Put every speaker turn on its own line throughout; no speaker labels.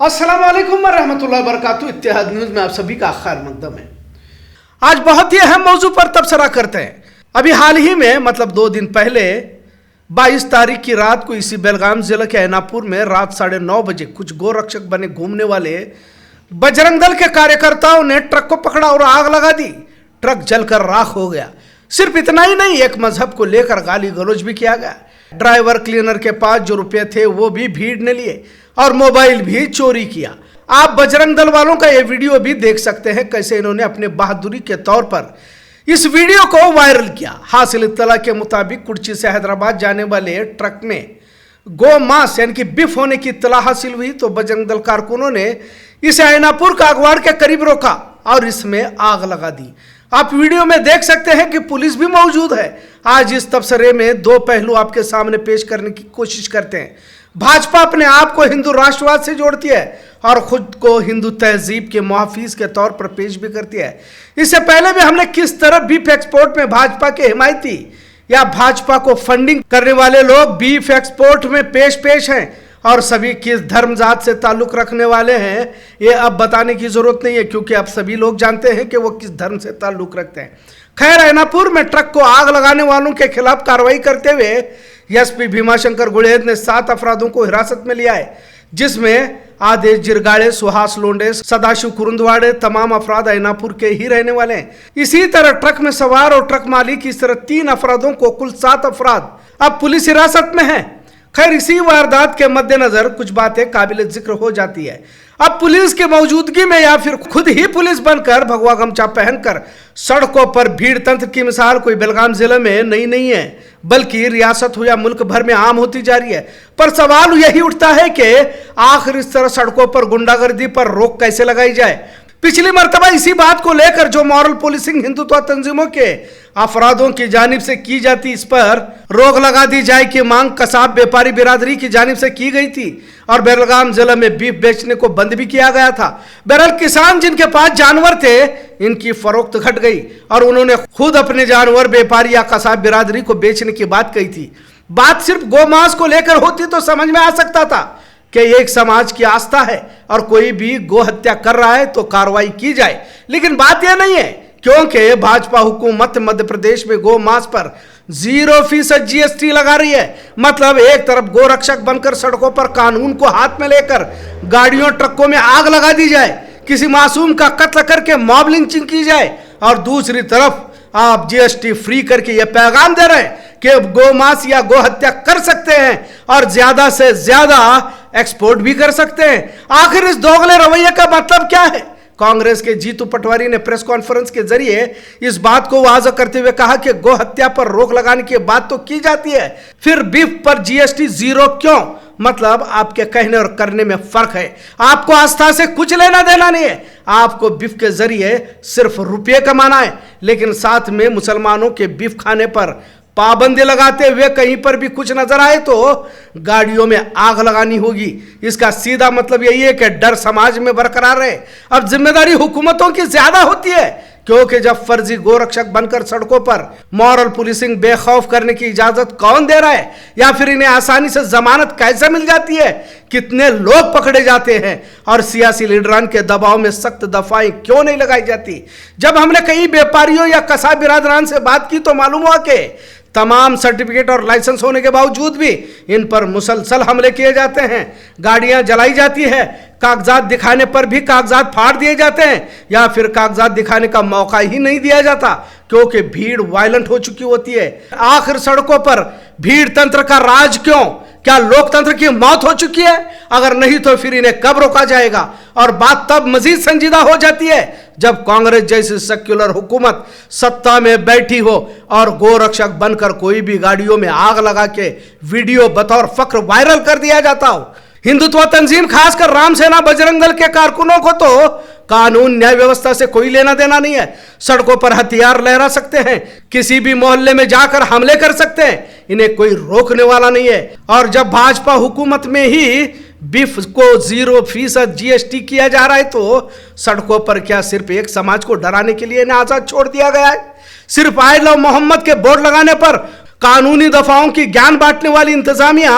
अस्सलाम वालेकुम रहमतुल्लाहि व बरकातुहू। इत्तेहाद न्यूज़ में आप सभी का खैर मकदम है। आज बहुत ही अहम मौजू पर तबसरा करते हैं। अभी हाल ही में मतलब 2 दिन पहले 22 तारीख की रात को इसी बेलगाम जिले के ऐनापुर में रात 9:30 बजे कुछ गोरक्षक बने घूमने वाले बजरंग दल के कार्यकर्ताओं ने ट्रक को पकड़ा और आग लगा दी। ट्रक जलकर राख हो गया। सिर्फ इतना ही नहीं, एक मजहब को लेकर गाली गलौज भी किया गया। ड्राइवर क्लीनर के पास जो रुपए थे वो भी भीड़ ने लिए और मोबाइल भी चोरी किया। आप बजरंग दल वालों का ये वीडियो भी देख सकते हैं, कैसे इन्होंने अपने बहादुरी के तौर पर इस वीडियो को वायरल किया। हासिल इत्तला के मुताबिक कुर्ची से हैदराबाद जाने वाले ट्रक में गो मांस यानी कि बीफ होने की इत्तला हासिल हुई तो बजरंग दल कारकुनों ने इसे ऐनापुर कागवाड़ के करीब रोका और इसमें आग लगा दी। आप वीडियो में देख सकते हैं कि पुलिस भी मौजूद है। आज इस तबसरे में 2 पहलू आपके सामने पेश करने की कोशिश करते हैं। भाजपा अपने आप को हिंदू राष्ट्रवाद से जोड़ती है और खुद को हिंदू तहजीब के मुहाफिज के तौर पर पेश भी करती है। इससे पहले भी हमने किस तरह बीफ एक्सपोर्ट में भाजपा के हिमायती या भाजपा को फंडिंग करने वाले लोग बीफ एक्सपोर्ट में पेश हैं और सभी किस धर्म जात से ताल्लुक रखने वाले हैं ये अब बताने की जरूरत नहीं है, क्योंकि अब सभी लोग जानते हैं कि वो किस धर्म से ताल्लुक रखते हैं। खैर, ऐनापुर में ट्रक को आग लगाने वालों के खिलाफ कार्रवाई करते हुए एसपी भीमाशंकर गुड़ेद ने 7 अपराधों को हिरासत में लिया है, जिसमें आदेश जिरगाड़े, सुहास लोंडे, सदाशिव कुरुंदवाड़े तमाम अफराद ऐनापुर के ही रहने वाले हैं। इसी तरह ट्रक में सवार और ट्रक मालिक इस तरह 3 अफराधों को कुल 7 अफराद अब पुलिस हिरासत में है। खैर, इसी वारदात के मद्देनजर कुछ बातें काबिल जिक्र हो जाती है। अब पुलिस की मौजूदगी में या फिर खुद ही पुलिस बनकर भगवा गमछा पहनकर सड़कों पर भीड़ तंत्र की मिसाल कोई बेलगाम जिले में नई नहीं है, बल्कि रियासत हो या मुल्क भर में आम होती जा रही है। पर सवाल यही उठता है कि आखिर इस तरह सड़कों पर गुंडागर्दी पर रोक कैसे लगाई जाए। पिछली मर्तबा इसी बात को लेकर जो मॉरल पुलिसिंग हिंदुत्व तंजीमों के अफरादों की जानिब से की जाती, इस पर रोक लगा दी जाए की मांग कसाब व्यापारी बिरादरी की जानिब से की गई थी और बेलगाम जिले में बीफ बेचने को बंद भी किया गया था। बहरहाल किसान जिनके पास जानवर थे, इनकी फरोख्त घट गई और उन्होंने खुद अपने जानवर व्यापारी या कसाब बिरादरी को बेचने की बात कही थी। बात सिर्फ गोमांस को लेकर होती तो समझ में आ सकता था कि एक समाज की आस्था है और कोई भी गो हत्या कर रहा है तो कार्रवाई की जाए, लेकिन बात यह नहीं है, क्योंकि भाजपा हुकूमत मध्य प्रदेश में गो मांस पर 0% GST लगा रही है। मतलब एक तरफ गोरक्षक बनकर सड़कों पर कानून को हाथ में लेकर गाड़ियों ट्रकों में आग लगा दी जाए, किसी मासूम का कत्ल करके मॉब लिंचिंग की जाए, और दूसरी तरफ आप GST फ्री करके यह पैगाम दे रहे हैं कि गोमांस या गो हत्या कर सकते हैं और ज्यादा से ज्यादा एक्सपोर्ट भी कर सकते हैं। आखिर इस दोगले रवैये का मतलब क्या है? कांग्रेस के जीतू पटवारी ने प्रेस कॉन्फ्रेंस के जरिए इस बात को वाज़ह करते हुए कहा कि गो हत्या पर रोक लगाने की बात तो की जाती है, फिर बीफ पर GST 0 क्यों? मतलब आपके कहने और करने में फर्क है। आपको आस्था से कुछ लेना देना नहीं है, आपको बीफ के जरिए सिर्फ रुपये कमाना है, लेकिन साथ में मुसलमानों के बीफ खाने पर पाबंदी लगाते हुए कहीं पर भी कुछ नजर आए तो गाड़ियों में आग लगानी होगी। इसका सीधा मतलब यही है कि डर समाज में बरकरार रहे। अब जिम्मेदारी हुकूमतों की ज्यादा होती है, क्योंकि जब फर्जी गोरक्षक बनकर सड़कों पर मॉरल पुलिसिंग बेखौफ करने की इजाजत कौन दे रहा है, या फिर इन्हें आसानी से जमानत कैसे मिल जाती है, कितने लोग पकड़े जाते हैं और सियासी लीडरान के दबाव में सख्त दफाएं क्यों नहीं लगाई जाती। जब हमने कई व्यापारियों या कसाब बिरादरान से बात की तो मालूम हुआ कि तमाम सर्टिफिकेट और लाइसेंस होने के बावजूद भी इन पर मुसलसल हमले किए जाते हैं, गाड़ियां जलाई जाती है, कागजात दिखाने पर भी कागजात फाड़ दिए जाते हैं या फिर कागजात दिखाने का मौका ही नहीं दिया जाता, क्योंकि भीड़ वायलेंट हो चुकी होती है। आखिर सड़कों पर भीड़ तंत्र का राज क्यों? क्या लोकतंत्र की मौत हो चुकी है? अगर नहीं तो फिर इन्हें कब रोका जाएगा? और बात तब मजीद संजीदा हो जाती है जब कांग्रेस जैसी सेक्युलर हुकूमत सत्ता में बैठी हो और गोरक्षक बनकर कोई भी गाड़ियों में आग लगा के वीडियो बतौर फख्र वायरल कर दिया जाता हो। हिंदुत्व तंजीम खासकर राम सेना बजरंग दल के कारकुनों को तो कानून न्याय व्यवस्था से कोई लेना देना नहीं है। सड़कों पर हथियार लहरा सकते हैं, किसी भी मोहल्ले में जाकर हमले कर सकते हैं, इन्हें कोई रोकने वाला नहीं है। और जब भाजपा हुकूमत में ही बीफ को 0% GST किया जा रहा है तो सड़कों पर क्या सिर्फ एक समाज को डराने के लिए इन्हें आजाद छोड़ दिया गया है? सिर्फ आई लव मोहम्मद के बोर्ड लगाने पर कानूनी दफाओं की ज्ञान बांटने वाली इंतजामिया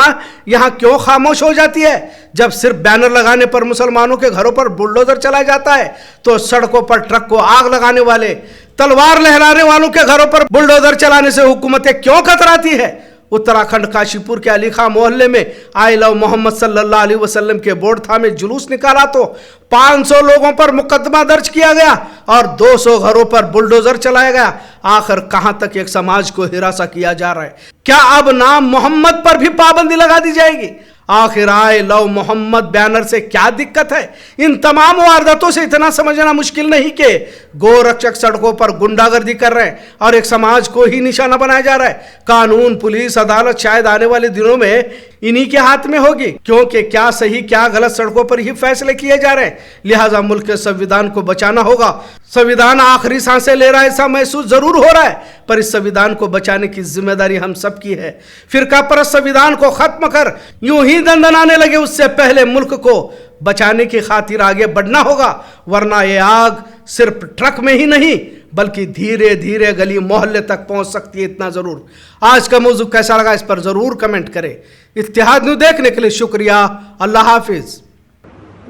यहां क्यों खामोश हो जाती है? जब सिर्फ बैनर लगाने पर मुसलमानों के घरों पर बुलडोजर चलाया जाता है तो सड़कों पर ट्रक को आग लगाने वाले, तलवार लहराने वालों के घरों पर बुलडोजर चलाने से हुकूमतें क्यों कतराती है? उत्तराखंड काशीपुर के अली खां मोहल्ले में आई लव मोहम्मद सल्लल्लाहु अलैहि वसल्लम के बोर्ड थामे जुलूस निकाला तो 500 लोगों पर मुकदमा दर्ज किया गया और 200 घरों पर बुलडोजर चलाया गया। आखिर कहां तक एक समाज को हिरासा किया जा रहा है? क्या अब नाम मोहम्मद पर भी पाबंदी लगा दी जाएगी? आखिर आई लव मोहम्मद बैनर से क्या दिक्कत है? इन तमाम वारदातों से इतना समझना मुश्किल नहीं कि गोरक्षक सड़कों पर गुंडागर्दी कर रहे हैं और एक समाज को ही निशाना बनाया जा रहा है। कानून, पुलिस, अदालत शायद आने वाले दिनों में इन्हीं के हाथ में होगी, क्योंकि क्या सही क्या गलत सड़कों पर ही फैसले किए जा रहे हैं। लिहाजा मुल्क के संविधान को बचाना होगा। संविधान आखिरी सांसें ले रहा है ऐसा महसूस जरूर हो रहा है, पर इस संविधान को बचाने की जिम्मेदारी हम सबकी है। फिरका परस्त संविधान को खत्म कर यूं ही दंदनाने लगे उससे पहले मुल्क को बचाने की खातिर आगे बढ़ना होगा, वरना ये आग सिर्फ ट्रक में ही नहीं बल्कि धीरे धीरे गली मोहल्ले तक पहुंच सकती है, इतना जरूर। आज का मौजू कैसा लगा इस पर जरूर कमेंट करें। इत्तेहाद न्यूज़ देखने के लिए शुक्रिया। अल्लाह हाफिज।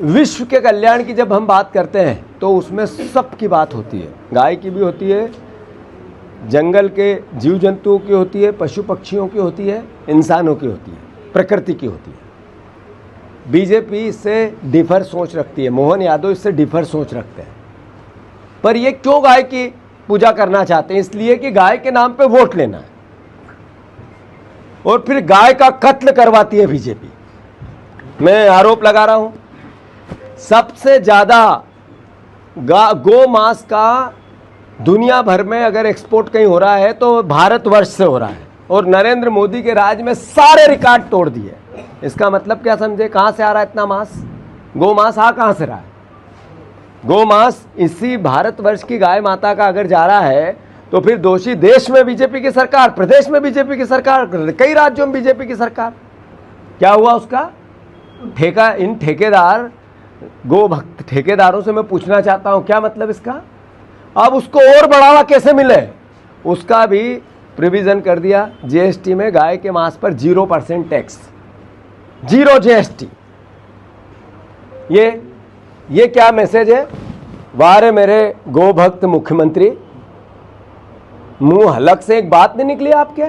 विश्व के कल्याण की जब हम बात करते हैं तो उसमें सबकी बात होती है। गाय की भी होती है, जंगल के जीव जंतुओं की होती है, पशु पक्षियों की होती है, इंसानों की होती है, प्रकृति की होती है। बीजेपी इससे डिफर सोच रखती है, मोहन यादव इससे डिफर सोच रखते हैं। पर ये क्यों गाय की पूजा करना चाहते हैं? इसलिए कि गाय के नाम पे वोट लेना है और फिर गाय का कत्ल करवाती है बीजेपी। मैं आरोप लगा रहा हूं, सबसे ज्यादा गो मांस का दुनिया भर में अगर एक्सपोर्ट कहीं हो रहा है तो भारतवर्ष से हो रहा है और नरेंद्र मोदी के राज में सारे रिकॉर्ड तोड़ दिए। इसका मतलब क्या समझे? कहां से आ रहा है इतना मांस? गो मांस आ कहां से रहा है? गो मांस इसी भारतवर्ष की गाय माता का अगर जा रहा है तो फिर दोषी देश में बीजेपी की सरकार, प्रदेश में बीजेपी की सरकार, कई राज्यों में बीजेपी की सरकार। क्या हुआ उसका? ठेका, इन ठेकेदार गो भक्त ठेकेदारों से मैं पूछना चाहता हूं क्या मतलब इसका? अब उसको और बढ़ावा कैसे मिले उसका भी प्रोविजन कर दिया जीएसटी में। गाय के मांस पर 0% टैक्स, 0 जीएसटी। ये क्या मैसेज है? वाह रे मेरे गो भक्त मुख्यमंत्री, मुंह हलक से एक बात नहीं निकली आपके?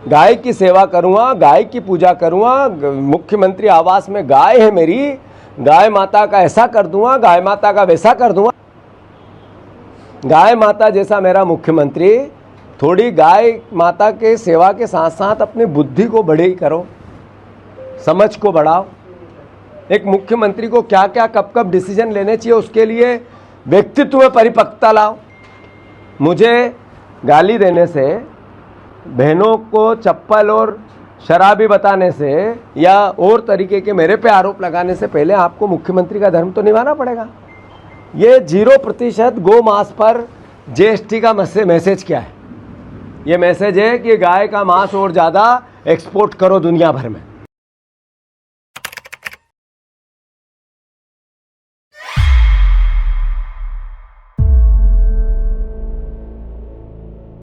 गाय की सेवा करूंगा, गाय की पूजा करूंगा, मुख्यमंत्री आवास में गाय है मेरी, गाय माता का ऐसा कर दूंगा, गाय माता का वैसा कर दूंगा। गाय माता जैसा मेरा मुख्यमंत्री, थोड़ी गाय माता के सेवा के साथ साथ अपनी बुद्धि को बड़े करो, समझ को बढ़ाओ। एक मुख्यमंत्री को क्या क्या कब कब डिसीजन लेने चाहिए उसके लिए व्यक्तित्व में परिपक्वता लाओ। मुझे गाली देने से, बहनों को चप्पल और शराबी बताने से या और तरीके के मेरे पे आरोप लगाने से पहले आपको मुख्यमंत्री का धर्म तो निभाना पड़ेगा। ये 0% गो मांस पर जीएसटी का मैसेज क्या है? ये मैसेज है कि गाय का मांस और ज़्यादा एक्सपोर्ट करो दुनिया भर में।